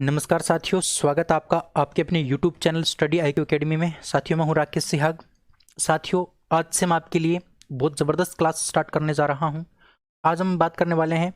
नमस्कार साथियों, स्वागत है आपका आपके अपने YouTube channel study IQ academy में। साथियों, मैं हूं राकेश सिहाग। साथियों, आज से मैं आपके लिए बहुत ज़बरदस्त क्लास स्टार्ट करने जा रहा हूं। आज हम बात करने वाले हैं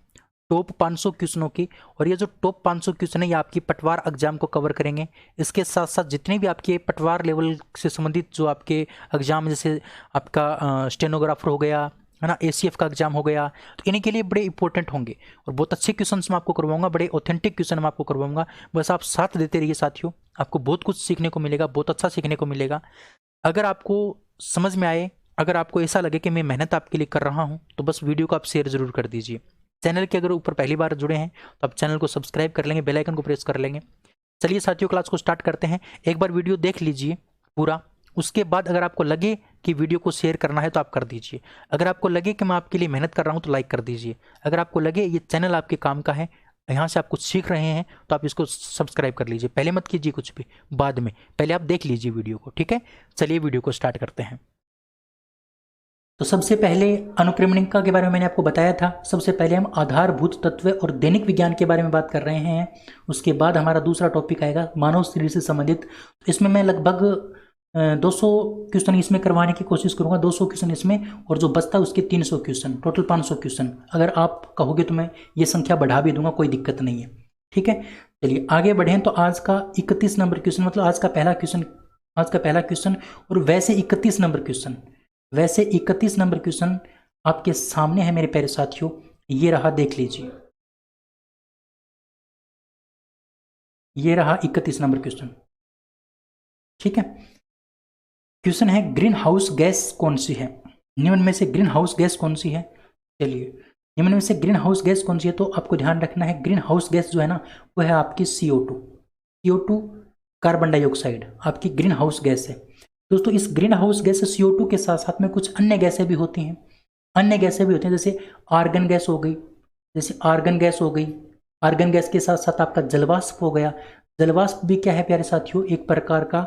टॉप 500 क्वेश्चनों की, और ये जो टॉप 500 क्वेश्चन है ये आपकी पटवार एग्जाम को कवर करेंगे। इसके साथ साथ जितने भी आपके पटवार लेवल से संबंधित जो आपके एग्जाम, जैसे आपका स्टेनोग्राफर हो गया है ना, ACF का एग्जाम हो गया, तो इन्हीं के लिए बड़े इंपॉर्टेंट होंगे और बहुत अच्छे क्वेश्चंस मैं आपको करवाऊंगा, बड़े ऑथेंटिक क्वेश्चन मैं आपको करवाऊंगा। बस आप साथ देते रहिए साथियों, आपको बहुत कुछ सीखने को मिलेगा, बहुत अच्छा सीखने को मिलेगा। अगर आपको समझ में आए, अगर आपको ऐसा लगे कि मैं मेहनत आपके लिए कर रहा हूँ, तो बस वीडियो को आप शेयर जरूर कर दीजिए। चैनल के अगर ऊपर पहली बार जुड़े हैं तो आप चैनल को सब्सक्राइब कर लेंगे, बेल आइकन को प्रेस कर लेंगे। चलिए साथियों, क्लास को स्टार्ट करते हैं। एक बार वीडियो देख लीजिए पूरा, उसके बाद अगर आपको लगे कि वीडियो को शेयर करना है तो आप कर दीजिए। अगर आपको लगे कि मैं आपके लिए मेहनत कर रहा हूं तो लाइक कर दीजिए। अगर आपको लगे ये चैनल आपके काम का है, यहाँ से आप कुछ सीख रहे हैं, तो आप इसको सब्सक्राइब कर लीजिए। पहले मत कीजिए कुछ भी, बाद में, पहले आप देख लीजिए वीडियो को, ठीक है। चलिए वीडियो को स्टार्ट करते हैं। तो सबसे पहले अनुक्रमणिका के बारे में मैंने आपको बताया था। सबसे पहले हम आधारभूत तत्व और दैनिक विज्ञान के बारे में बात कर रहे हैं। उसके बाद हमारा दूसरा टॉपिक आएगा मानव शरीर से संबंधित। इसमें मैं लगभग 200 क्वेश्चन इसमें करवाने की कोशिश करूंगा, 200 क्वेश्चन इसमें, और जो बचता है उसके 300 क्वेश्चन, टोटल 500 क्वेश्चन। अगर आप कहोगे तो मैं ये संख्या बढ़ा भी दूंगा, कोई दिक्कत नहीं है, ठीक है। चलिए आगे बढ़ें। तो आज का 31 नंबर क्वेश्चन, मतलब आज का पहला क्वेश्चन, और वैसे 31 नंबर क्वेश्चन आपके सामने है मेरे प्यारे साथियों। ये रहा, देख लीजिए, ये रहा 31 नंबर क्वेश्चन, ठीक है। क्वेश्चन है, ग्रीन हाउस गैस कौन सी है? निम्न में से ग्रीन हाउस गैस कौन सी है? चलिए, निम्न में से ग्रीन हाउस गैस कौन सी है? तो आपको ध्यान रखना है, ग्रीन हाउस गैस जो है ना, वो है आपकी CO2 कार्बन डाइऑक्साइड आपकी ग्रीन हाउस गैस है। दोस्तों, इस ग्रीन हाउस गैस CO2 के साथ साथ में कुछ अन्य गैसें भी होती हैं, जैसे आर्गन गैस हो गई, आर्गन गैस के साथ साथ आपका जलवाष्प हो गया। जलवाष्प भी क्या है प्यारे साथियों? एक प्रकार का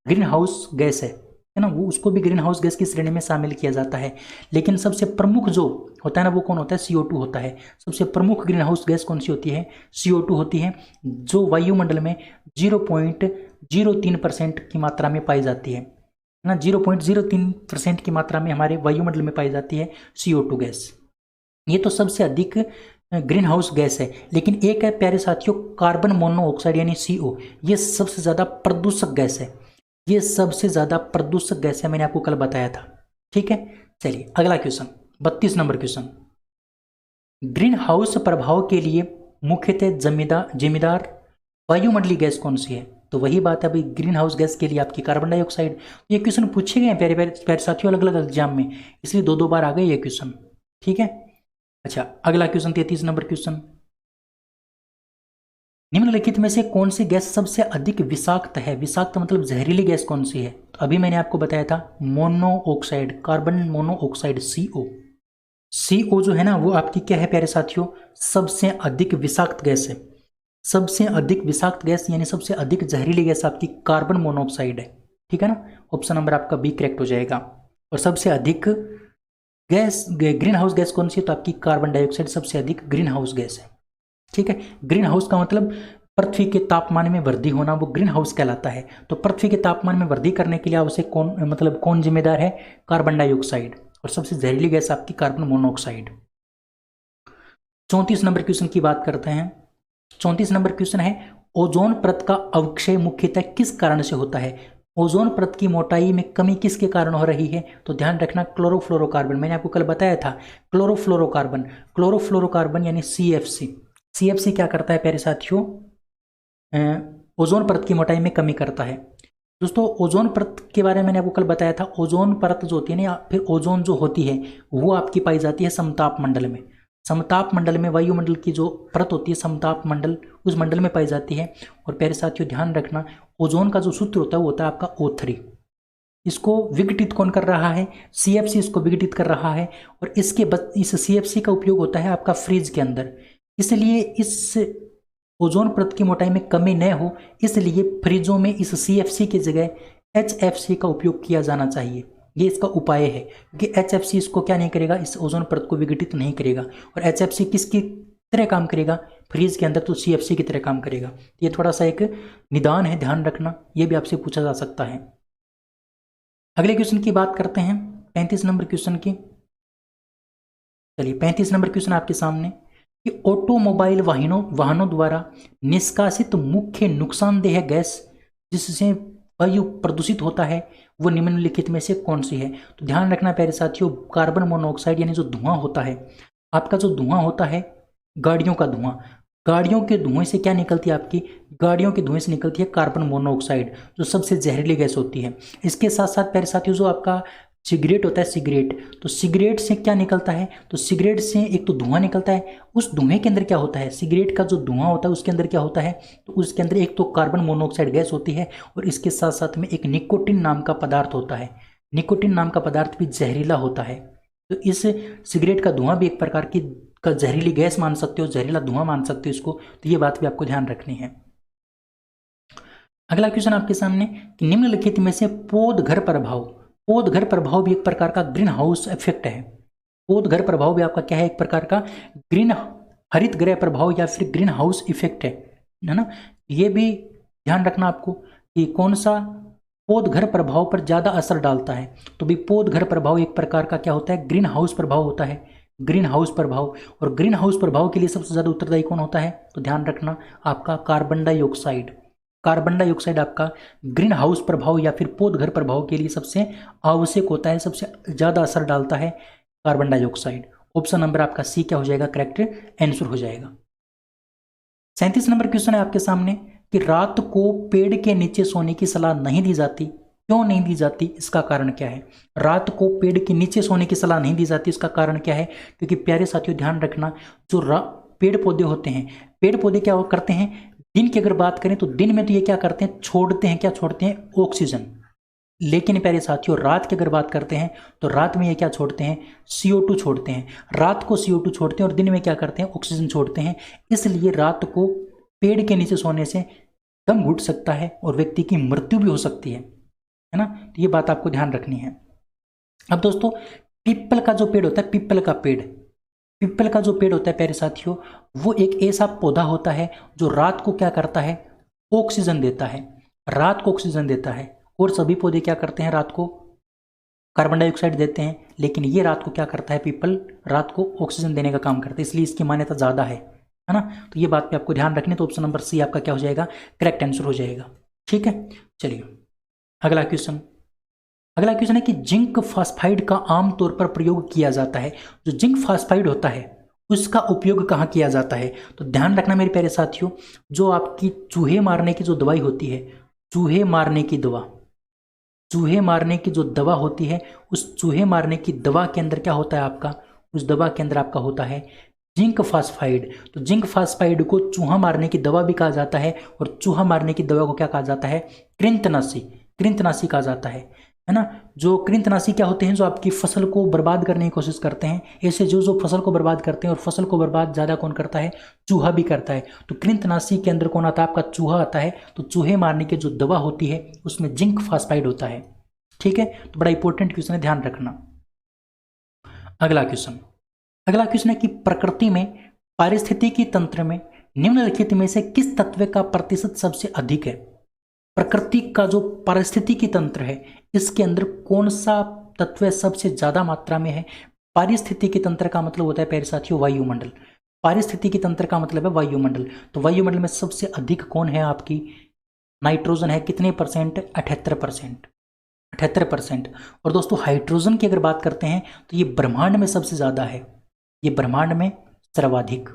ग्रीन हाउस गैस है ना, वो उसको भी ग्रीन हाउस गैस की श्रेणी में शामिल किया जाता है। लेकिन सबसे प्रमुख जो होता है ना, वो कौन होता है? CO2 होता है। सबसे प्रमुख ग्रीन हाउस गैस कौन सी होती है? CO2 होती है, जो वायुमंडल में 0.03% की मात्रा में पाई जाती है ना, 0.03% की मात्रा में हमारे वायुमंडल में पाई जाती है CO2 गैस। ये तो सबसे अधिक ग्रीन हाउस गैस है। लेकिन एक है प्यारे साथियों, कार्बन मोनोऑक्साइड यानी CO। ये सबसे ज़्यादा प्रदूषक गैस है, मैंने आपको कल बताया था, ठीक है। चलिए अगला question, 32 number question. Green house प्रभाव के लिए मुख्यतः जिम्मेदार वायुमंडलीय गैस कौन सी है? तो वही बात है भाई, ग्रीन हाउस गैस के लिए आपकी कार्बन डाइऑक्साइड। ये क्वेश्चन पूछे गए हैं प्यारे साथियों अलग अलग एग्जाम में, इसलिए दो बार आ गए ये क्वेश्चन, ठीक है। अच्छा, अगला क्वेश्चन 33 नंबर क्वेश्चन। निम्नलिखित में से कौन सी गैस सबसे अधिक विषाक्त है? विषाक्त मतलब जहरीली गैस कौन सी है? तो अभी मैंने आपको बताया था, मोनोऑक्साइड, कार्बन मोनोऑक्साइड CO जो है ना, वो आपकी क्या है प्यारे साथियों? सबसे अधिक विषाक्त गैस है। सबसे अधिक विषाक्त गैस यानी सबसे अधिक जहरीली गैस आपकी कार्बन मोनोऑक्साइड है, ठीक है ना। ऑप्शन नंबर आपका बी करेक्ट हो जाएगा। और सबसे अधिक गैस ग्रीन हाउस गैस कौन सी है? तो आपकी कार्बन डाइऑक्साइड सबसे अधिक ग्रीन हाउस गैस है, ठीक है। ग्रीन हाउस का मतलब पृथ्वी के तापमान में वृद्धि होना, वो ग्रीन हाउस कहलाता है। तो पृथ्वी के तापमान में वृद्धि करने के लिए आवश्यक कौन जिम्मेदार है? Carbon dioxide. और सबसे जहरीली गैस आपकी कार्बन मोनोऑक्साइड। 34 नंबर क्वेश्चन की बात करते हैं। 34 नंबर क्वेश्चन है, ओजोन परत का अवक्षय मुख्यतः किस कारण से होता है? ओजोन परत की मोटाई में कमी किसके कारण हो रही है? तो ध्यान रखना, क्लोरोफ्लोरोकार्बन। मैंने आपको कल बताया था, क्लोरोफ्लोरोकार्बन यानी CFC क्या करता है प्यारे साथियों? ओजोन परत की मोटाई में कमी करता है। दोस्तों, ओजोन परत के बारे में मैंने आपको कल बताया था। ओजोन परत जो होती है ना, या फिर ओजोन जो होती है, वो आपकी पाई जाती है समताप मंडल में। समताप मंडल में वायुमंडल की जो परत होती है, समताप मंडल, उस मंडल में पाई जाती है। और प्यारे साथियों ध्यान रखना, ओजोन का जो सूत्र होता है वो होता है आपका O3। इसको विघटित कौन कर रहा है? CFC इसको विघटित कर रहा है। और इस CFC का उपयोग होता है आपका फ्रिज के अंदर। इसलिए इस ओजोन परत की मोटाई में कमी न हो, इसलिए फ्रिजों में इस CFC की जगह HFC का उपयोग किया जाना चाहिए। ये इसका उपाय है, क्योंकि HFC इसको क्या नहीं करेगा? इस ओजोन परत को विघटित नहीं करेगा। और HFC किसकी तरह काम करेगा? फ्रीज के अंदर तो CFC की तरह काम करेगा। ये थोड़ा सा एक निदान है, ध्यान रखना, ये भी आपसे पूछा जा सकता है। अगले क्वेश्चन की बात करते हैं, 35 नंबर क्वेश्चन की। चलिए 35 नंबर क्वेश्चन आपके सामने कि ऑटोमोबाइल वाहनों द्वारा निष्कासित मुख्य नुकसानदेह गैस जिससे वायु प्रदूषित होता है वो निम्नलिखित में से कौन सी है? तो ध्यान रखना प्यारे साथियों, कार्बन मोनोऑक्साइड यानी जो धुआं होता है आपका, जो धुआं होता है गाड़ियों का धुआं, गाड़ियों के धुएं से क्या निकलती है आपकी? गाड़ियों के धुएं से निकलती है कार्बन मोनोऑक्साइड, जो सबसे जहरीली गैस होती है। इसके साथ साथ प्यारे साथियों जो आपका सिगरेट होता है, सिगरेट, तो सिगरेट से क्या निकलता है? तो सिगरेट से एक तो धुआं निकलता है, उस धुएं के अंदर क्या होता है? सिगरेट का जो धुआं होता है उसके अंदर क्या होता है? तो उसके अंदर एक तो कार्बन मोनोऑक्साइड गैस होती है और इसके साथ साथ में एक निकोटिन नाम का पदार्थ होता है। निकोटिन नाम का पदार्थ भी जहरीला होता है। तो इस सिगरेट का धुआं भी एक प्रकार की का जहरीली गैस मान सकते हो, जहरीला धुआं मान सकते हो इसको, तो ये बात भी आपको ध्यान रखनी है। अगला क्वेश्चन आपके सामने कि निम्नलिखित में से पौधघर प्रभाव, पौधघर प्रभाव भी एक प्रकार का ग्रीन हाउस इफेक्ट है। पौधघर प्रभाव भी आपका क्या है? एक प्रकार का हरित गृह प्रभाव या फिर ग्रीन हाउस इफेक्ट है ना। ये भी ध्यान रखना आपको कि कौन सा पौधघर प्रभाव पर ज्यादा असर डालता है। तो भी पौधघर प्रभाव एक प्रकार का क्या होता है? ग्रीन हाउस प्रभाव होता है, ग्रीन हाउस प्रभाव। और ग्रीन हाउस प्रभाव के लिए सबसे ज्यादा उत्तरदायी कौन होता है? तो ध्यान रखना आपका कार्बन डाइऑक्साइड। कार्बन डाइऑक्साइड आपका ग्रीन हाउस प्रभाव या फिर पौधघर प्रभाव के लिए सबसे आवश्यक होता है, सबसे ज्यादा असर डालता है कार्बन डाइऑक्साइड। ऑप्शन नंबर आपका सी क्या हो जाएगा? करेक्ट आंसर हो जाएगा। 37 नंबर क्वेश्चन है आपके सामने कि रात को पेड़ के नीचे सोने की सलाह नहीं दी जाती, क्यों नहीं दी जाती, इसका कारण क्या है? रात को पेड़ के नीचे सोने की सलाह नहीं दी जाती, इसका कारण क्या है? क्योंकि प्यारे साथियों ध्यान रखना, जो पेड़ पौधे होते हैं, पेड़ पौधे क्या करते हैं? दिन की अगर बात करें तो दिन में तो ये क्या करते हैं? छोड़ते हैं, क्या छोड़ते हैं? ऑक्सीजन। लेकिन प्यारे साथियों रात की अगर बात करते हैं तो रात में ये क्या छोड़ते हैं? CO2 छोड़ते हैं। रात को CO2 छोड़ते हैं और दिन में क्या करते हैं? ऑक्सीजन छोड़ते हैं। इसलिए रात को पेड़ के नीचे सोने से दम घुट सकता है और व्यक्ति की मृत्यु भी हो सकती है ना। तो ये बात आपको ध्यान रखनी है। अब दोस्तों पीपल का जो पेड़ होता है, पीपल का पेड़, पीपल का जो पेड़ होता है प्यारे साथियों, वो एक ऐसा पौधा होता है जो रात को क्या करता है? ऑक्सीजन देता है, रात को ऑक्सीजन देता है। और सभी पौधे क्या करते हैं? रात को कार्बन डाइऑक्साइड देते हैं, लेकिन ये रात को क्या करता है? पीपल रात को ऑक्सीजन देने का काम करता है, इसलिए इसकी मान्यता ज्यादा है ना। तो ये बात पे आपको ध्यान रखनी। तो ऑप्शन नंबर सी आपका क्या हो जाएगा? करेक्ट आंसर हो जाएगा। ठीक है, चलिए अगला क्वेश्चन। अगला क्वेश्चन है कि जिंक फास्फाइड का आमतौर पर प्रयोग किया जाता है। जो जिंक फास्फाइड होता है उसका उपयोग कहाँ किया जाता है? तो ध्यान रखना मेरे प्यारे साथियों, जो आपकी चूहे मारने की जो दवाई होती है, चूहे मारने की दवा, चूहे मारने की जो दवा होती है, उस चूहे मारने की दवा के अंदर क्या होता है आपका? उस दवा के अंदर आपका होता है जिंक फास्फाइड। तो जिंक फास्फाइड को चूहा मारने की दवा भी कहा जाता है और चूहा मारने की दवा को क्या कहा जाता है? कृंतनाशी, कृंतनाशी कहा जाता है ना। जो कृंतनाशी क्या होते हैं? जो आपकी फसल को बर्बाद करने की कोशिश करते हैं। ऐसे जो फसल को बर्बाद करते हैं, और फसल को बर्बाद ज्यादा कौन करता है? चूहा भी करता है। तो कृंतनाशी के अंदर कौन आता है? आपका चूहा आता है। तो चूहे मारने की जो दवा होती है उसमें जिंक फास्फाइड होता है। ठीक है, तो बड़ा इंपॉर्टेंट क्वेश्चन है, ध्यान रखना। अगला क्वेश्चन, अगला क्वेश्चन है कि प्रकृति में पारिस्थितिकी तंत्र में निम्नलिखित में से किस तत्व का प्रतिशत सबसे अधिक है? प्रकृति का जो पारिस्थितिकी तंत्र है इसके अंदर कौन सा तत्व सबसे ज्यादा मात्रा में है? पारिस्थितिकी तंत्र का मतलब होता है प्यारे साथियों वायुमंडल। पारिस्थितिकी तंत्र का मतलब है वायुमंडल। तो वायुमंडल में सबसे अधिक कौन है? आपकी नाइट्रोजन है। कितने परसेंट? 78%, 78%। और दोस्तों हाइड्रोजन की अगर बात करते हैं तो ये ब्रह्मांड में सबसे ज्यादा है, ये ब्रह्मांड में सर्वाधिक।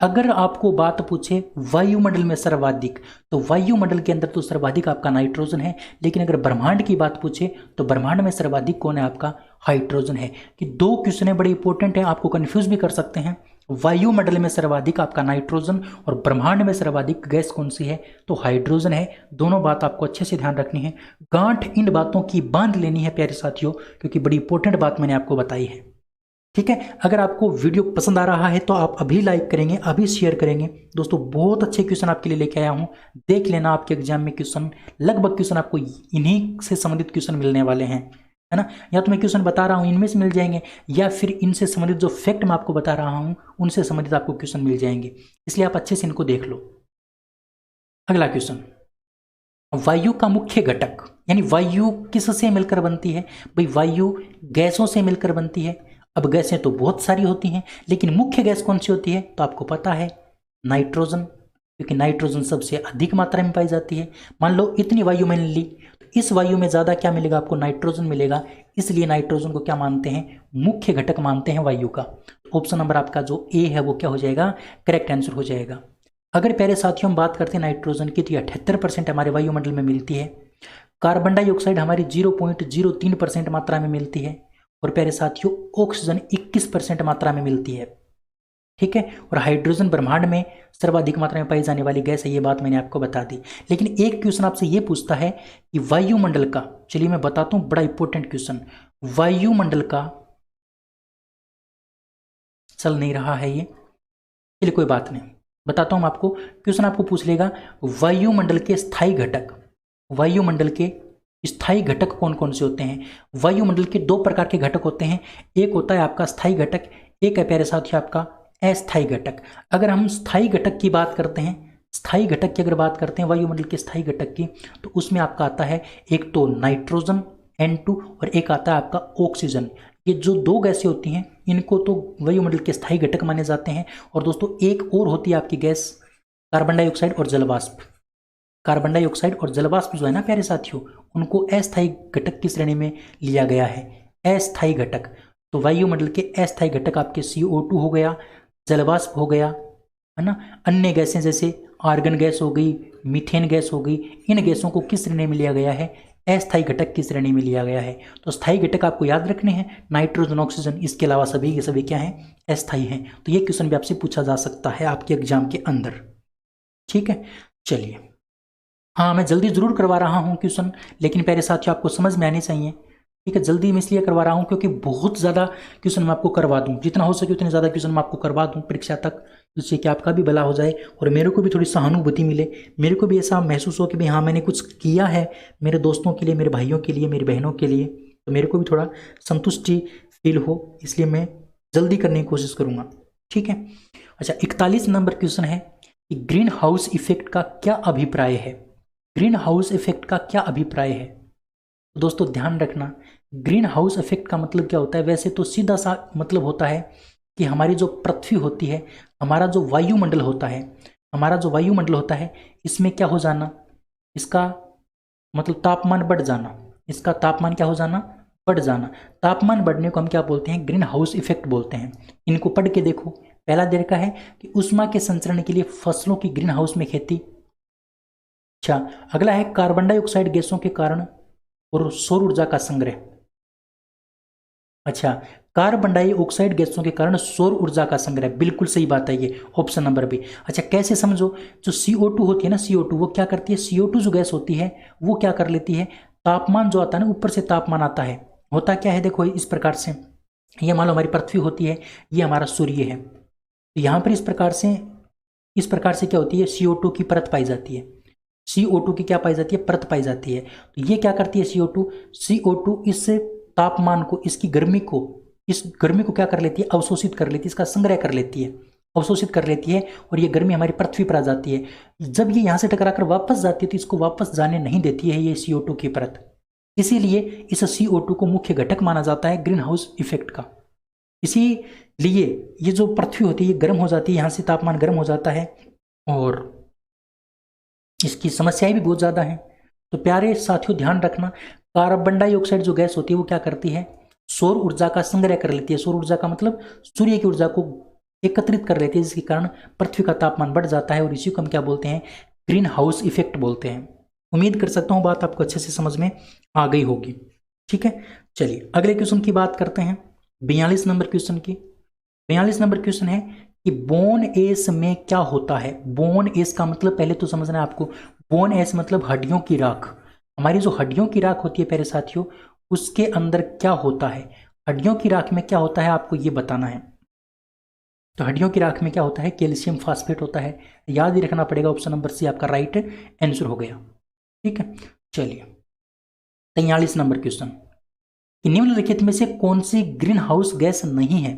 अगर आपको बात पूछे वायुमंडल में सर्वाधिक, तो वायुमंडल के अंदर तो सर्वाधिक आपका नाइट्रोजन है, लेकिन अगर ब्रह्मांड की बात पूछे तो ब्रह्मांड में सर्वाधिक कौन है? आपका हाइड्रोजन है। कि दो क्वेश्चन बड़े इंपॉर्टेंट हैं, आपको कंफ्यूज भी कर सकते हैं। वायुमंडल में सर्वाधिक आपका नाइट्रोजन और ब्रह्मांड में सर्वाधिक गैस कौन सी है? तो हाइड्रोजन है। दोनों बात आपको अच्छे से ध्यान रखनी है, गांठ इन बातों की बांध लेनी है प्यारे साथियों, क्योंकि बड़ी इंपॉर्टेंट बात मैंने आपको बताई है। ठीक है, अगर आपको वीडियो पसंद आ रहा है तो आप अभी लाइक करेंगे, अभी शेयर करेंगे। दोस्तों बहुत अच्छे क्वेश्चन आपके लिए लेके आया हूं, देख लेना। आपके एग्जाम में क्वेश्चन लगभग क्वेश्चन आपको इन्हीं से संबंधित क्वेश्चन मिलने वाले हैं, है ना। या तो मैं क्वेश्चन बता रहा हूँ इनमें से मिल जाएंगे, या फिर इनसे संबंधित जो फैक्ट मैं आपको बता रहा हूँ उनसे संबंधित आपको क्वेश्चन मिल जाएंगे, इसलिए आप अच्छे से इनको देख लो। अगला क्वेश्चन, वायु का मुख्य घटक, यानी वायु किससे मिलकर बनती है? भाई वायु गैसों से मिलकर बनती है। अब गैसें तो बहुत सारी होती हैं, लेकिन मुख्य गैस कौन सी होती है? तो आपको पता है नाइट्रोजन, क्योंकि नाइट्रोजन सबसे अधिक मात्रा में पाई जाती है। मान लो इतनी वायु मैंने ली, तो इस वायु में ज़्यादा क्या मिलेगा आपको? नाइट्रोजन मिलेगा, इसलिए नाइट्रोजन को क्या मानते हैं? मुख्य घटक मानते हैं वायु का। ऑप्शन नंबर आपका जो ए है वो क्या हो जाएगा? करेक्ट आंसर हो जाएगा। अगर प्यारे साथियों हम बात करते हैं नाइट्रोजन की, तो 78% हमारे वायुमंडल में मिलती है। कार्बन डाइऑक्साइड हमारी 0.03% मात्रा में मिलती है, और प्यारे साथियों ऑक्सीजन 21% मात्रा में मिलती है। ठीक है, और हाइड्रोजन ब्रह्मांड में सर्वाधिक मात्रा में पाई जाने वाली गैस है, ये बात मैंने आपको बता दी। लेकिन एक क्वेश्चन आपसे ये पूछता है कि वायुमंडल का, चलिए मैं बताता हूं, बड़ा इंपॉर्टेंट क्वेश्चन, वायुमंडल का चल नहीं रहा है ये, चलिए कोई बात नहीं, बताता हूं आपको। क्वेश्चन आपको पूछ लेगा वायुमंडल के स्थायी घटक, वायुमंडल के स्थायी घटक कौन कौन से होते हैं? वायुमंडल के दो प्रकार के घटक होते हैं, एक होता है आपका स्थायी घटक, एक है प्यारे साथियों आपका अस्थायी घटक। अगर हम स्थायी घटक की बात करते हैं, स्थायी घटक की अगर बात करते हैं वायुमंडल के स्थायी घटक की, तो उसमें आपका आता है एक तो नाइट्रोजन N2 और एक आता है आपका ऑक्सीजन। ये जो दो गैसें होती हैं इनको तो वायुमंडल के स्थायी घटक माने जाते हैं। और दोस्तों एक और होती है आपकी गैस, कार्बन डाइऑक्साइड और जलवाष्प। कार्बन डाइऑक्साइड और जलवाष्प जो है ना प्यारे साथियों, उनको अस्थायी घटक की श्रेणी में लिया गया है, अस्थायी घटक। तो वायुमंडल के अस्थायी घटक आपके CO2 हो गया, जलवाष्प हो गया, है ना। अन्य गैसें जैसे आर्गन गैस हो गई, मीथेन गैस हो गई, इन गैसों को किस श्रेणी में लिया गया है? अस्थायी घटक की श्रेणी में लिया गया है। तो स्थायी घटक आपको याद रखने हैं, नाइट्रोजन, ऑक्सीजन, इसके अलावा सभी के सभी क्या हैं? अस्थायी हैं। तो ये क्वेश्चन भी आपसे पूछा जा सकता है आपके एग्जाम के अंदर। ठीक है, चलिए, हाँ मैं जल्दी जरूर करवा रहा हूँ क्वेश्चन, लेकिन प्यारे साथियों आपको समझ में आने चाहिए। ठीक है, जल्दी मैं इसलिए करवा रहा हूँ क्योंकि बहुत ज़्यादा क्वेश्चन मैं आपको करवा दूँ, जितना हो सके उतने ज़्यादा क्वेश्चन मैं आपको करवा दूँ परीक्षा तक, जिससे कि आपका भी भला हो जाए और मेरे को भी थोड़ी सहानुभूति मिले, मेरे को भी ऐसा महसूस हो कि भाई हाँ मैंने कुछ किया है मेरे दोस्तों के लिए, मेरे भाइयों के लिए, मेरी बहनों के लिए, तो मेरे को भी थोड़ा संतुष्टि फील हो, इसलिए मैं जल्दी करने की कोशिश करूँगा। ठीक है, अच्छा 41 नंबर क्वेश्चन है कि ग्रीन हाउस इफेक्ट का क्या अभिप्राय है? ग्रीन हाउस इफेक्ट का क्या अभिप्राय है? तो दोस्तों ध्यान रखना, ग्रीन हाउस इफेक्ट का मतलब क्या होता है? वैसे तो सीधा सा मतलब होता है कि हमारी जो पृथ्वी होती है, हमारा जो वायुमंडल होता है, हमारा जो वायुमंडल होता है, इसमें क्या हो जाना? इसका मतलब तापमान बढ़ जाना, इसका तापमान क्या हो जाना? बढ़ जाना। तापमान बढ़ने को हम क्या बोलते हैं? ग्रीन हाउस इफेक्ट बोलते हैं। इनको पढ़ के देखो। पहला दे रखा है कि ऊष्मा के संचरण के लिए फसलों की ग्रीन हाउस में खेती। अच्छा, अगला है कार्बन डाइऑक्साइड गैसों के कारण और सौर ऊर्जा का संग्रह। अच्छा, कार्बन डाइऑक्साइड गैसों के कारण सौर ऊर्जा का संग्रह, बिल्कुल सही बात है ये, ऑप्शन नंबर बी। अच्छा कैसे समझो? जो CO2 होती है ना, CO2 वो क्या करती है? CO2 जो गैस होती है वो क्या कर लेती है? तापमान जो आता है ना, ऊपर से तापमान आता है, होता क्या है देखो इस प्रकार से, ये मान लो हमारी पृथ्वी होती है, ये हमारा सूर्य है, तो यहाँ पर इस प्रकार से क्या होती है? CO2 की परत पाई जाती है, CO2 की क्या पाई जाती है? परत पाई जाती है। तो ये क्या करती है? CO2 इस तापमान को, इसकी गर्मी को, इस गर्मी को क्या कर लेती है? अवशोषित कर लेती है, इसका संग्रह कर लेती है, अवशोषित कर लेती है, और ये गर्मी हमारी पृथ्वी पर आ जाती है। जब ये यहाँ से टकराकर वापस जाती है तो इसको वापस जाने नहीं देती है ये CO2 की परत, इसीलिए इस CO2 को मुख्य घटक माना जाता है ग्रीन हाउस इफेक्ट का। इसीलिए ये जो पृथ्वी होती है ये गर्म हो जाती है, यहाँ से तापमान गर्म हो जाता है और इसकी समस्याएं भी बहुत ज़्यादा हैं। तो प्यारे साथियों ध्यान रखना, कार्बन डाइऑक्साइड जो गैस होती है वो क्या करती है? सौर ऊर्जा का संग्रह कर लेती है। सौर ऊर्जा का मतलब सूर्य की ऊर्जा को एकत्रित कर लेती है, जिसके कारण पृथ्वी का तापमान बढ़ जाता है, और इसी को हम क्या बोलते हैं? ग्रीन हाउस इफेक्ट बोलते हैं। उम्मीद कर सकता हूँ बात आपको अच्छे से समझ में आ गई होगी। ठीक है, चलिए अगले क्वेश्चन की बात करते हैं, 42 नंबर क्वेश्चन की। 42 नंबर क्वेश्चन है कि बोन एस में क्या होता है? बोन एस का मतलब पहले तो समझना है आपको, बोन एस मतलब हड्डियों की राख। हमारी जो हड्डियों की राख होती है प्यारे साथियों, उसके अंदर क्या होता है? हड्डियों की राख में क्या होता है आपको ये बताना है। तो हड्डियों की राख में क्या होता है? कैल्शियम फास्फेट होता है, याद ही रखना पड़ेगा। ऑप्शन नंबर सी आपका राइट आंसर हो गया। ठीक है, चलिए 43 नंबर क्वेश्चन, कि निम्नलिखित में से कौन सी ग्रीन हाउस गैस नहीं है।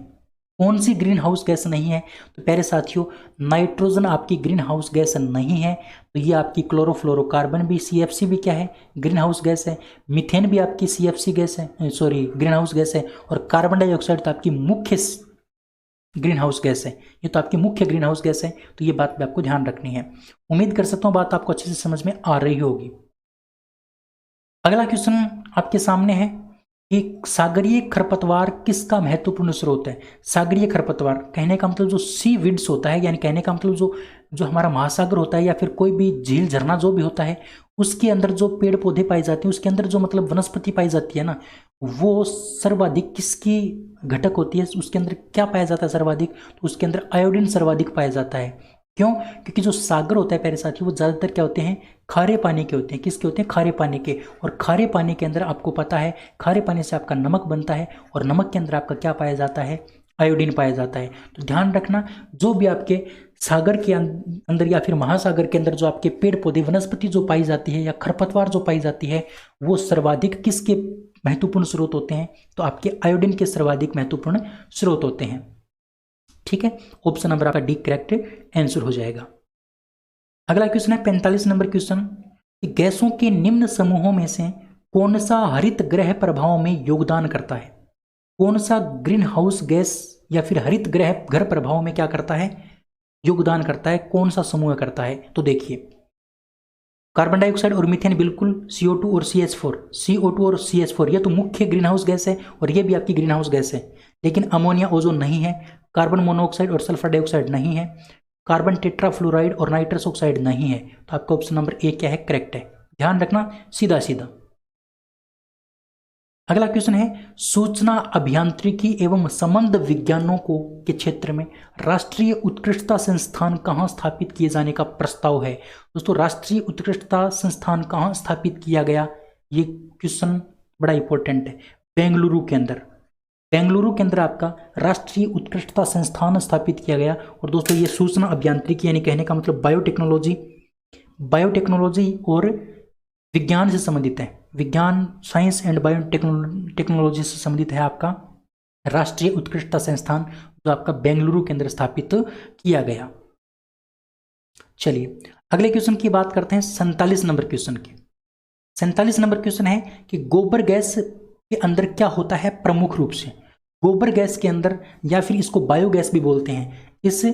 कौन सी ग्रीन हाउस गैस नहीं है? तो प्यारे साथियों, नाइट्रोजन आपकी ग्रीन हाउस गैस नहीं है, तो ये आपकी क्लोरोफ्लोरोकार्बन भी CFC भी क्या है? ग्रीन हाउस गैस है। मीथेन भी आपकी CFC गैस है, सॉरी ग्रीन हाउस गैस है। और कार्बन डाइऑक्साइड तो आपकी मुख्य ग्रीन हाउस गैस है, ये तो आपकी मुख्य ग्रीन हाउस गैस है। तो ये बात भी आपको ध्यान रखनी है। उम्मीद कर सकता हूँ बात आपको अच्छे से समझ में आ रही होगी। अगला क्वेश्चन आपके सामने है कि सागरीय खरपतवार किसका महत्वपूर्ण स्रोत है? सागरीय खरपतवार कहने का मतलब जो सी वीड्स होता है, यानी कहने का मतलब जो हमारा महासागर होता है या फिर कोई भी झील झरना जो भी होता है, उसके अंदर जो पेड़ पौधे पाए जाते हैं, उसके अंदर जो मतलब वनस्पति पाई जाती है ना, वो सर्वाधिक किसकी घटक होती है? उसके अंदर क्या पाया जाता है सर्वाधिक? तो उसके अंदर आयोडीन सर्वाधिक पाया जाता है। क्यों? क्योंकि जो सागर होता है प्यारे साथी, वो ज़्यादातर क्या होते हैं? खारे पानी के होते हैं। किसके होते हैं? खारे पानी के। और खारे पानी के अंदर आपको पता है, खारे पानी से आपका नमक बनता है, और नमक के अंदर आपका क्या पाया जाता है? आयोडीन पाया जाता है। तो ध्यान रखना, जो भी आपके सागर के अंदर या फिर महासागर के अंदर जो आपके पेड़ पौधे वनस्पति जो पाई जाती है या खरपतवार जो पाई जाती है, वो सर्वाधिक किसके महत्वपूर्ण स्रोत होते हैं? तो आपके आयोडीन के सर्वाधिक महत्वपूर्ण स्रोत होते हैं। ठीक है, ऑप्शन नंबर आपका डी करेक्ट आंसर हो जाएगा। अगला क्वेश्चन है 45 नंबर क्वेश्चन, गैसों के निम्न समूहों में से कौन सा हरित ग्रह प्रभाव में योगदान करता है? कौन सा ग्रीन हाउस गैस या फिर हरित ग्रह घर प्रभाव में क्या करता है? योगदान करता है। कौन सा समूह करता है? तो देखिए, कार्बन डाइऑक्साइड और मीथेन बिल्कुल, CO2 और CO2 और CH4 ये तो मुख्य ग्रीन हाउस गैस है, और ये भी आपकी ग्रीन हाउस गैस है। लेकिन अमोनिया, ओजोन नहीं है, कार्बन मोनोऑक्साइड और सल्फर डाइऑक्साइड नहीं है, कार्बन टेट्राफ्लोराइड और नाइट्रस ऑक्साइड नहीं है। तो आपका ऑप्शन नंबर ए क्या है? करेक्ट है। ध्यान रखना, सीधा सीधा। अगला क्वेश्चन है, सूचना अभियांत्रिकी एवं संबंध विज्ञानों को के क्षेत्र में राष्ट्रीय उत्कृष्टता संस्थान कहाँ स्थापित किए जाने का प्रस्ताव है? दोस्तों, राष्ट्रीय उत्कृष्टता संस्थान कहाँ स्थापित किया गया? ये क्वेश्चन बड़ा इंपॉर्टेंट है। बेंगलुरु के अंदर, बेंगलुरु के अंदर आपका राष्ट्रीय उत्कृष्टता संस्थान स्थापित किया गया। और दोस्तों, ये सूचना अभियांत्रिकी यानी कहने का मतलब बायोटेक्नोलॉजी और विज्ञान से संबंधित है। विज्ञान, साइंस एंड बायोटेक्नोलॉजी से संबंधित है आपका राष्ट्रीय उत्कृष्टता संस्थान, जो आपका बेंगलुरु के अंदर स्थापित किया गया। चलिए अगले क्वेश्चन की बात करते हैं, 47 नंबर क्वेश्चन की। 47 नंबर क्वेश्चन है कि गोबर गैस के अंदर क्या होता है? प्रमुख रूप से गोबर गैस के अंदर, या फिर इसको बायोगैस भी बोलते हैं, इस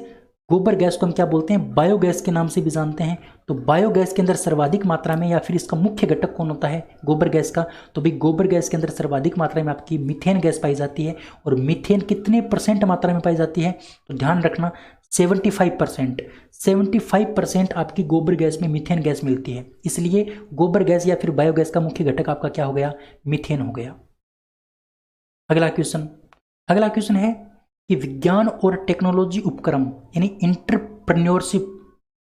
गोबर गैस को हम क्या बोलते हैं? बायोगैस के नाम से भी जानते हैं। तो बायोगैस के अंदर सर्वाधिक मात्रा में, या फिर इसका मुख्य घटक कौन होता है गोबर गैस का? तो भाई गोबर गैस के अंदर सर्वाधिक मात्रा में आपकी मीथेन गैस पाई जाती है। और मीथेन कितने % मात्रा में पाई जाती है? तो ध्यान रखना, 75%। 75% आपकी गोबर गैस में मीथेन गैस मिलती है। इसलिए गोबर गैस या फिर बायोगैस का मुख्य घटक आपका क्या हो गया? मीथेन हो गया। अगला क्वेश्चन है कि विज्ञान और टेक्नोलॉजी उपक्रम यानी एंटरप्रेन्योरशिप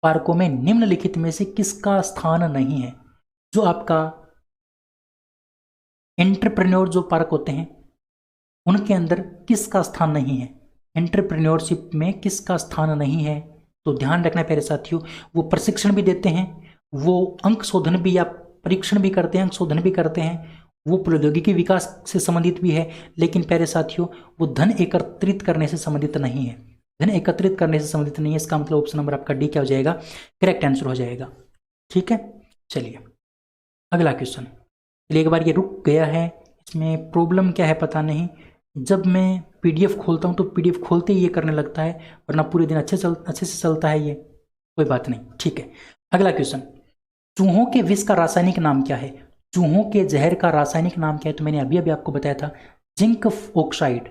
पार्कों में निम्नलिखित में से किसका स्थान नहीं है? जो आपका एंटरप्रेन्योर जो पार्क होते हैं, उनके अंदर किसका स्थान नहीं है? एंटरप्रेन्योरशिप में किसका स्थान नहीं है? तो ध्यान रखना प्यारे साथियों, वो प्रशिक्षण भी देते हैं, वो अंक शोधन भी या परीक्षण भी करते हैं, अंक शोधन भी करते हैं, वो प्रौद्योगिकी विकास से संबंधित भी है, लेकिन प्यारे साथियों वो धन एकत्रित करने से संबंधित नहीं है। धन एकत्रित करने से संबंधित नहीं है। इसका मतलब ऑप्शन नंबर आपका डी क्या हो जाएगा? करेक्ट आंसर हो जाएगा। ठीक है, चलिए अगला क्वेश्चन। चलिए एक बार ये रुक गया है, इसमें प्रॉब्लम क्या है पता नहीं। जब मैं PDF खोलता हूँ तो PDF खोलते ही ये करने लगता है, वरना पूरे दिन अच्छे से चलता है ये, कोई बात नहीं। ठीक है, अगला क्वेश्चन, चूहों के विष का रासायनिक नाम क्या है? चूहों के जहर का रासायनिक नाम क्या है? तो मैंने अभी आपको बताया था, जिंक फास्फाइड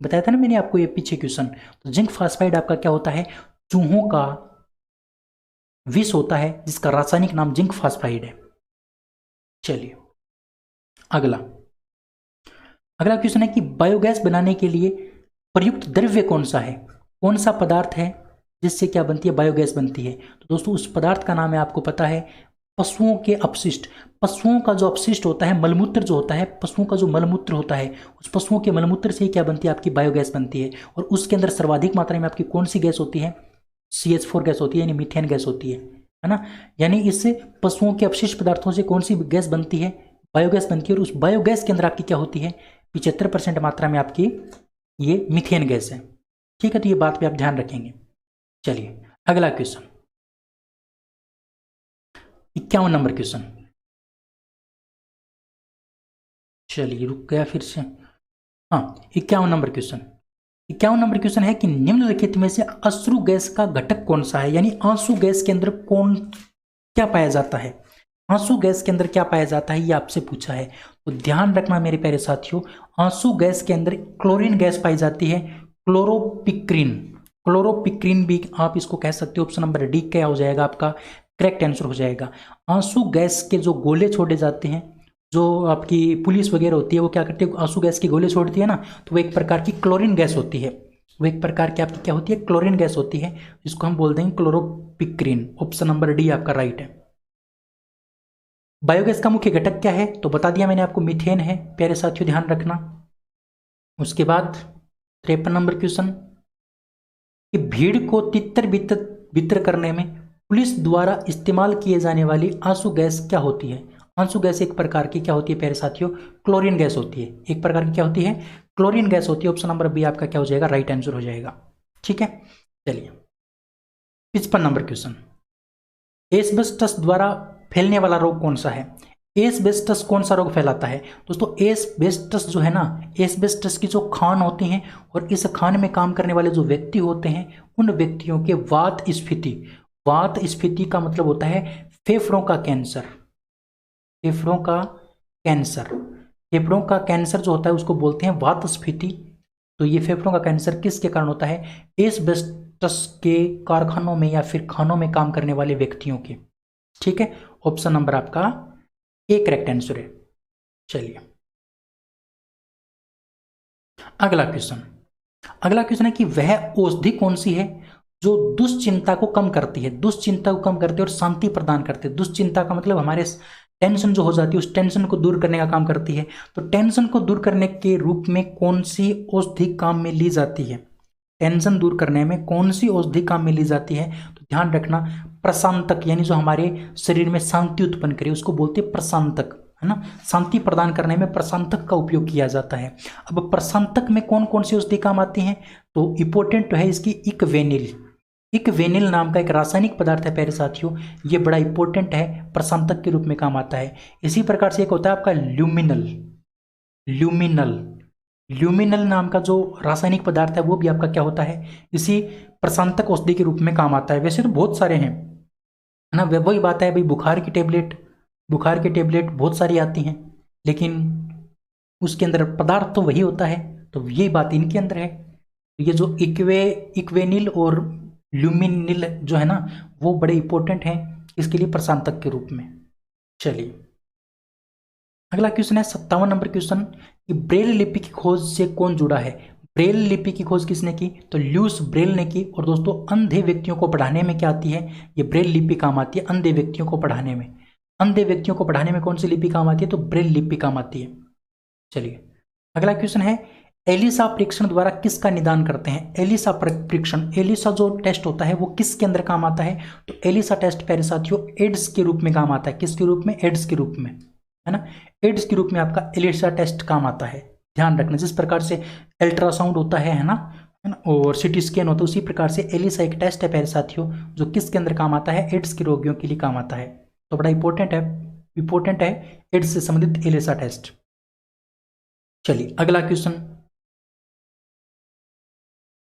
बताया था ना मैंने आपको ये पीछे क्वेश्चन। तो जिंक फास्फाइड आपका क्या होता है? चूहों का विष होता है, जिसका रासायनिक नाम जिंक फास्फाइड है। चलिए अगला क्वेश्चन है कि बायोगैस बनाने के लिए प्रयुक्त द्रव्य कौन सा है? कौन सा पदार्थ है जिससे क्या बनती है? बायोगैस बनती है। तो दोस्तों उस पदार्थ का नाम है, आपको पता है, पशुओं के अपशिष्ट। पशुओं का जो अपशिष्ट होता है, मलमूत्र जो होता है, पशुओं का जो मलमूत्र होता है, उस पशुओं के मलमूत्र से ही क्या बनती है? आपकी बायोगैस बनती है। और उसके अंदर सर्वाधिक मात्रा में आपकी कौन सी गैस होती है? CH4 गैस होती है, यानी मीथेन गैस होती है है ना। यानी इससे पशुओं के अपशिष्ट पदार्थों से कौन सी गैस बनती है, बायोगैस बनती है, और उस बायोगैस के अंदर आपकी क्या होती है, 75% मात्रा में आपकी ये मीथेन गैस है। ठीक है, तो ये बात पे आप ध्यान रखेंगे। चलिए अगला क्वेश्चन, 51 नंबर क्वेश्चन। चलिए रुक गया फिर से। हाँ, 51 नंबर क्वेश्चन। 51 नंबर क्वेश्चन है कि निम्नलिखित में से अश्रु गैस का घटक कौन सा है, यानी आंसू गैस के अंदर कौन क्या पाया जाता है, आंसू गैस के अंदर क्या पाया जाता है, ये आपसे पूछा है। तो ध्यान रखना मेरे प्यारे साथियों, आंसू गैस के अंदर क्लोरीन गैस पाई जाती है, क्लोरोपिक्रीन। क्लोरोपिक्रीन भी आप इसको कह सकते हो। ऑप्शन नंबर डी क्या हो जाएगा आपका करेक्ट आंसर हो जाएगा। आंसू गैस के जो गोले छोड़े जाते हैं, जो आपकी पुलिस वगैरह होती है वो क्या करती है, आंसू गैस के गोले छोड़ती है ना, तो वो एक प्रकार की क्लोरीन गैस होती है। वो एक प्रकार की आपकी क्या होती है, क्लोरीन गैस होती है, जिसको हम बोल देंगे क्लोरोपिक्रीन। ऑप्शन नंबर डी आपका राइट है। बायोगैस का मुख्य घटक क्या है, तो बता दिया मैंने आपको, मीथेन है प्यारे साथियों, ध्यान रखना। उसके बाद 53 नंबर क्वेश्चन कि भीड़ को तितर बितर करने में पुलिस द्वारा इस्तेमाल किए जाने वाली आंसू गैस क्या होती है। आंसू गैस एक प्रकार की क्या होती है प्यारे साथियों, क्लोरीन गैस होती है। एक प्रकार की क्या होती है, क्लोरीन गैस होती है। ऑप्शन नंबर बी आपका क्या हो जाएगा, राइट आंसर हो जाएगा। ठीक है, चलिए 55 नंबर क्वेश्चन, एस्बेस्टस द्वारा फैलने वाला रोग कौन सा है। एस्बेस्टस कौन सा रोग फैलाता है दोस्तों, एस्बेस्टस जो है ना, एस्बेस्टस की जो खान होती हैं और इस खान में काम करने वाले जो व्यक्ति होते हैं, उन व्यक्तियों के वात स्फीति, वात स्फीति का मतलब होता है फेफड़ों का कैंसर। फेफड़ों का कैंसर, फेफड़ों का कैंसर जो होता है उसको बोलते हैं वात स्फीति। तो ये फेफड़ों का कैंसर किसके कारण होता है, एस्बेस्टस के कारखानों में या फिर खानों में काम करने वाले व्यक्तियों के। ठीक है, ऑप्शन नंबर आपका ए करेक्ट आंसर है। चलिए अगला क्वेश्चन, अगला क्वेश्चन है कि वह औषधि कौन सी है जो दुश्चिंता को कम करती है, दुश्चिंता को कम करती है और शांति प्रदान करती है। दुश्चिंता का मतलब हमारे टेंशन जो हो जाती है, उस टेंशन को दूर करने का काम करती है। तो टेंशन को दूर करने के रूप में कौन सी औषधि काम में ली जाती है, टेंशन दूर करने में कौन सी औषधि काम में ली जाती है, तो ध्यान रखना प्रशांतक, यानी जो हमारे शरीर में शांति उत्पन्न करे उसको बोलते हैं प्रशांतक, है ना। शांति प्रदान करने में प्रशांतक का उपयोग किया जाता है। अब प्रशांतक में कौन कौन सी औषधि काम आती हैं, तो इंपॉर्टेंट तो है इसकी इक्वेनिल। इक्वेनिल नाम का एक रासायनिक पदार्थ है प्यारे साथियों, ये बड़ा इंपॉर्टेंट है, प्रशांतक के रूप में काम आता है। इसी प्रकार से एक होता है आपका ल्यूमिनल, ल्यूमिनल, ल्यूमिनल नाम का जो रासायनिक पदार्थ है वो भी आपका क्या होता है, इसी प्रशांतक औषधि के रूप में काम आता है। वैसे तो बहुत सारे हैं, है ना, वही बात है भाई, बुखार की टेबलेट, बुखार की टेबलेट बहुत सारी आती हैं, लेकिन उसके अंदर पदार्थ तो वही होता है, तो यही बात इनके अंदर है। तो ये जो इक्वेनिल और ल्यूमिनिल जो है ना, वो बड़े इंपॉर्टेंट हैं इसके लिए प्रशांतक के रूप में। चलिए अगला क्वेश्चन है 57 नंबर क्वेश्चन कि ब्रेल लिपि की खोज से कौन जुड़ा है। ब्रेल लिपि की खोज किसने की, तो ल्यूस ब्रेल ने की। और दोस्तों अंधे व्यक्तियों को पढ़ाने में क्या आती है, ये ब्रेल लिपि काम आती है अंधे व्यक्तियों को पढ़ाने में। अंधे व्यक्तियों को पढ़ाने में कौन सी लिपि काम आती है, तो ब्रेल लिपि काम आती है। चलिए अगला क्वेश्चन है एलिसा परीक्षण द्वारा किसका निदान करते हैं। एलिसा परीक्षण, एलिसा जो टेस्ट होता है वो किसके अंदर काम आता है, तो एलिसा टेस्ट प्यारे साथियों एड्स के रूप में काम आता है। किसके रूप में, एड्स के रूप में, है ना, एड्स के रूप में आपका एलिसा टेस्ट काम आता है। ध्यान रखना, जिस प्रकार से अल्ट्रासाउंड होता है ना, और सिटी स्कैन होता है, उसी प्रकार से एलिसा एक टेस्ट है प्यारे साथियों जो किसके अंदर काम आता है, एड्स के रोगियों के लिए काम आता है। तो बड़ा इंपॉर्टेंट है एड्स से संबंधित एलिसा टेस्ट। चलिए अगला क्वेश्चन,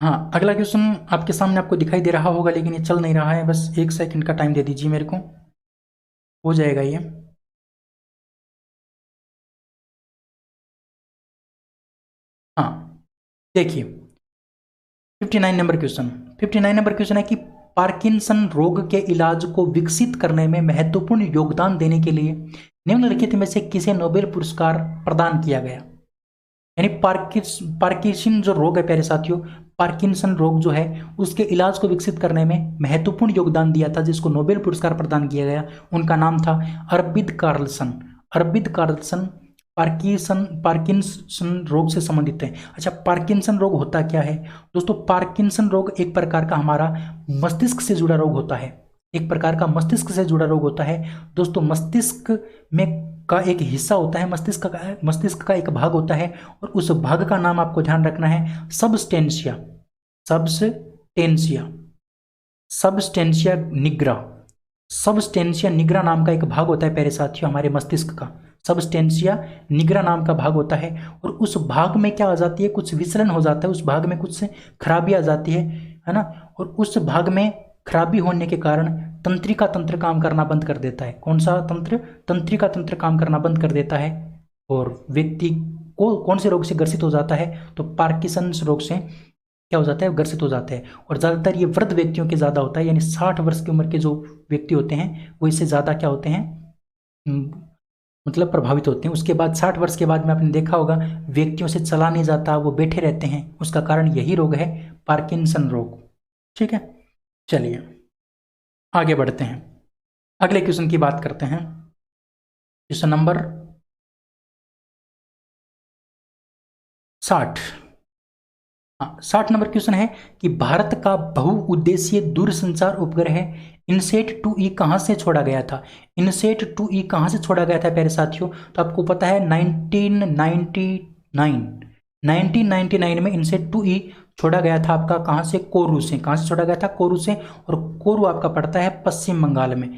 हाँ अगला क्वेश्चन आपके सामने आपको दिखाई दे रहा होगा, लेकिन ये चल नहीं रहा है, बस 1 सेकंड का टाइम दे दीजिए मेरे को, हो जाएगा ये। हाँ देखिए 59 नंबर क्वेश्चन, 59 नंबर क्वेश्चन है कि पार्किंसन रोग के इलाज को विकसित करने में महत्वपूर्ण योगदान देने के लिए निम्नलिखित में से किसे नोबेल पुरस्कार प्रदान किया गया। यानी पार्किंसन जो रोग है प्यारे साथियों, पार्किंसन रोग जो है उसके इलाज को विकसित करने में महत्वपूर्ण योगदान दिया था, जिसको नोबेल पुरस्कार प्रदान किया गया, उनका नाम था Arvind Carlson. Arvind Carlson Parkinson रोग से संबंधित है। अच्छा, पार्किंसन रोग होता क्या है दोस्तों, पार्किंसन रोग एक प्रकार का हमारा मस्तिष्क से जुड़ा रोग होता है। एक प्रकार का मस्तिष्क से जुड़ा रोग होता है दोस्तों। मस्तिष्क में का एक हिस्सा होता है, मस्तिष्क का एक भाग होता है और उस भाग का नाम आपको ध्यान रखना है substantia, substantia, substantia nigra. Substantia nigra नाम का एक भाग होता है प्यारे साथियों हमारे मस्तिष्क का, सबस्टेंशिया निग्रा नाम का भाग होता है। और उस भाग में क्या आ जाती है, कुछ विचलन हो जाता है, उस भाग में कुछ खराबी आ जाती है ना। और उस भाग में खराबी होने के कारण तंत्रिका तंत्र काम करना बंद कर देता है। कौन सा तंत्र? तंत्रिका तंत्र काम करना बंद कर देता है और व्यक्ति को कौन से रोग से ग्रसित हो जाता है? तो पार्किंसंस रोग से क्या हो जाता है? ग्रसित हो जाते हैं। और ज़्यादातर ये वृद्ध व्यक्तियों के ज़्यादा होता है, यानी 60 वर्ष की उम्र के जो व्यक्ति होते हैं वो इससे ज़्यादा क्या होते हैं, मतलब प्रभावित होते हैं। उसके बाद 60 वर्ष के बाद में आपने देखा होगा व्यक्तियों से चला नहीं जाता, वो बैठे रहते हैं, उसका कारण यही रोग है, पार्किंसन रोग। ठीक है, चलिए आगे बढ़ते हैं, अगले क्वेश्चन की बात करते हैं। Question number 60। 60 नंबर क्वेश्चन है कि भारत का बहुउद्देशीय दूरसंचार उपग्रह इनसेट 2E कहां से छोड़ा गया था? इनसेट 2E कहां से छोड़ा गया था प्यारे साथियों? तो आपको पता है 1999 में इनसेट 2E छोड़ा गया था आपका कहां से? कोरू से। कहां से छोड़ा गया था? कोरू से। और कोरू आपका पड़ता है पश्चिम बंगाल में।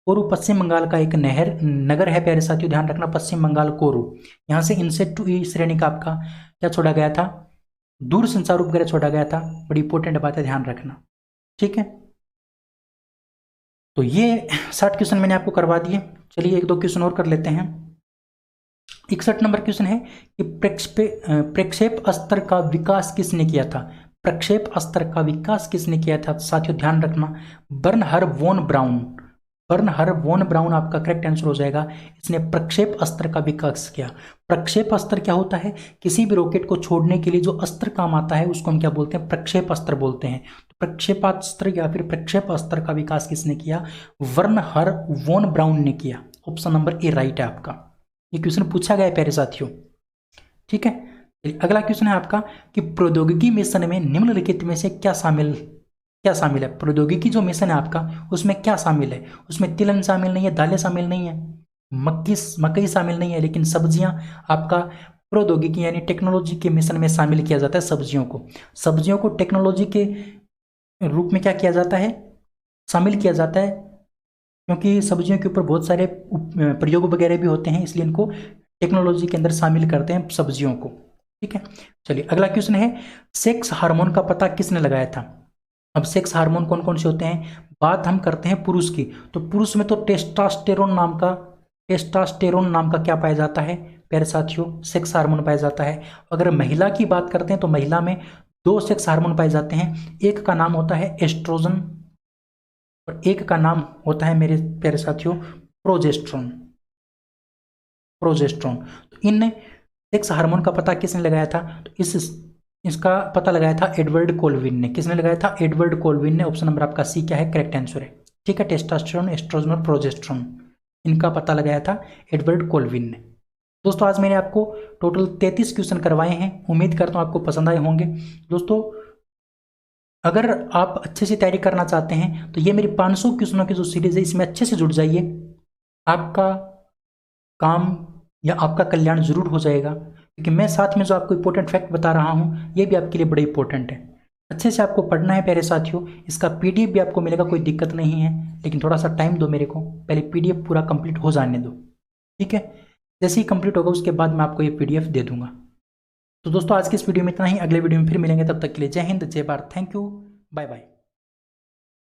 कोरू पश्चिम बंगाल का एक नगर है प्यारे साथियों, ध्यान रखना, पश्चिम बंगाल कोरू। यहां से इनसेट 2E श्रेणी का आपका क्या छोड़ा गया था? दूरसंचार उपग्रह छोड़ा गया था। बड़ी इंपॉर्टेंट बात है, ध्यान रखना। ठीक है, तो ये 60 क्वेश्चन मैंने आपको करवा दिए। चलिए 1-2 क्वेश्चन और कर लेते हैं। 61 नंबर क्वेश्चन है कि प्रक्षेप अस्त्र का विकास किसने किया था? प्रक्षेप अस्त्र का विकास किसने किया था साथियों? ध्यान रखना, बर्नहर वॉन ब्राउन। बर्नहर वॉन ब्राउन आपका करेक्ट आंसर हो जाएगा। इसने प्रक्षेप अस्त्र का विकास किया। प्रक्षेप अस्त्र क्या होता है? किसी भी रॉकेट को छोड़ने के लिए जो अस्त्र काम आता है उसको हम क्या बोलते हैं? प्रक्षेप अस्त्र बोलते हैं। तो प्रक्षेपास्त्र या फिर प्रक्षेप अस्त्र का विकास किसने किया? वर्नहर वॉन ब्राउन ने किया। ऑप्शन नंबर ए राइट है आपका। ये क्वेश्चन पूछा गया है प्यारे साथियों। ठीक है, अगला क्वेश्चन है आपका कि प्रौद्योगिकी मिशन में निम्नलिखित में से क्या शामिल है? प्रौद्योगिकी जो मिशन है आपका उसमें क्या शामिल है? उसमें तिलहन शामिल नहीं है, दालें शामिल नहीं है, मकई शामिल नहीं है, लेकिन सब्जियां आपका प्रौद्योगिकी यानी टेक्नोलॉजी के मिशन में शामिल किया जाता है। सब्जियों को टेक्नोलॉजी के रूप में क्या किया जाता है? शामिल किया जाता है, क्योंकि सब्जियों के ऊपर बहुत सारे प्रयोग वगैरह भी होते हैं, इसलिए इनको टेक्नोलॉजी के अंदर शामिल करते हैं सब्जियों को। ठीक है, चलिए अगला क्वेश्चन है सेक्स हार्मोन का पता किसने लगाया था? अब सेक्स हार्मोन कौन कौन से होते हैं? बात हम करते हैं पुरुष की, तो पुरुष में तो टेस्टोस्टेरोन नाम का क्या पाया जाता है प्यारे साथियों? सेक्स हार्मोन पाया जाता है। अगर महिला की बात करते हैं तो महिला में 2 सेक्स हार्मोन पाए जाते हैं, एक का नाम होता है एस्ट्रोजन और एक का नाम होता है मेरे प्यारे साथियों प्रोजेस्ट्रॉन। तो इन सेक्स हार्मोन का पता किसने लगाया था? तो इसका पता लगाया था एडवर्ड कोल्विन ने। किसने लगाया था? एडवर्ड कोल्विन ने। ऑप्शन नंबर आपका सी क्या है? करेक्ट आंसर है। ठीक है, टेस्टोस्टेरोन, एस्ट्रोजन और प्रोजेस्ट्रॉन, इनका पता लगाया था एडवर्ड कोल्विन ने। दोस्तों आज मैंने आपको टोटल 33 क्वेश्चन करवाए हैं, उम्मीद करता हूँ आपको पसंद आए होंगे। दोस्तों अगर आप अच्छे से तैयारी करना चाहते हैं तो ये मेरी 500 क्वेश्चनों की जो सीरीज है इसमें अच्छे से जुड़ जाइए, आपका काम या आपका कल्याण जरूर हो जाएगा। क्योंकि मैं साथ में जो आपको इंपॉर्टेंट फैक्ट बता रहा हूँ ये भी आपके लिए बड़े इंपॉर्टेंट है। अच्छे से आपको पढ़ना है प्यारे साथियों। इसका PDF भी आपको मिलेगा, कोई दिक्कत नहीं है, लेकिन थोड़ा सा टाइम दो मेरे को, पहले PDF पूरा कंप्लीट हो जाने दो। ठीक है, जैसे ही कंप्लीट होगा उसके बाद मैं आपको ये PDF दे दूंगा। तो दोस्तों आज की इस वीडियो में इतना ही, अगले वीडियो में फिर मिलेंगे, तब तक के लिए जय हिंद, जय Bharat, thank you, bye bye.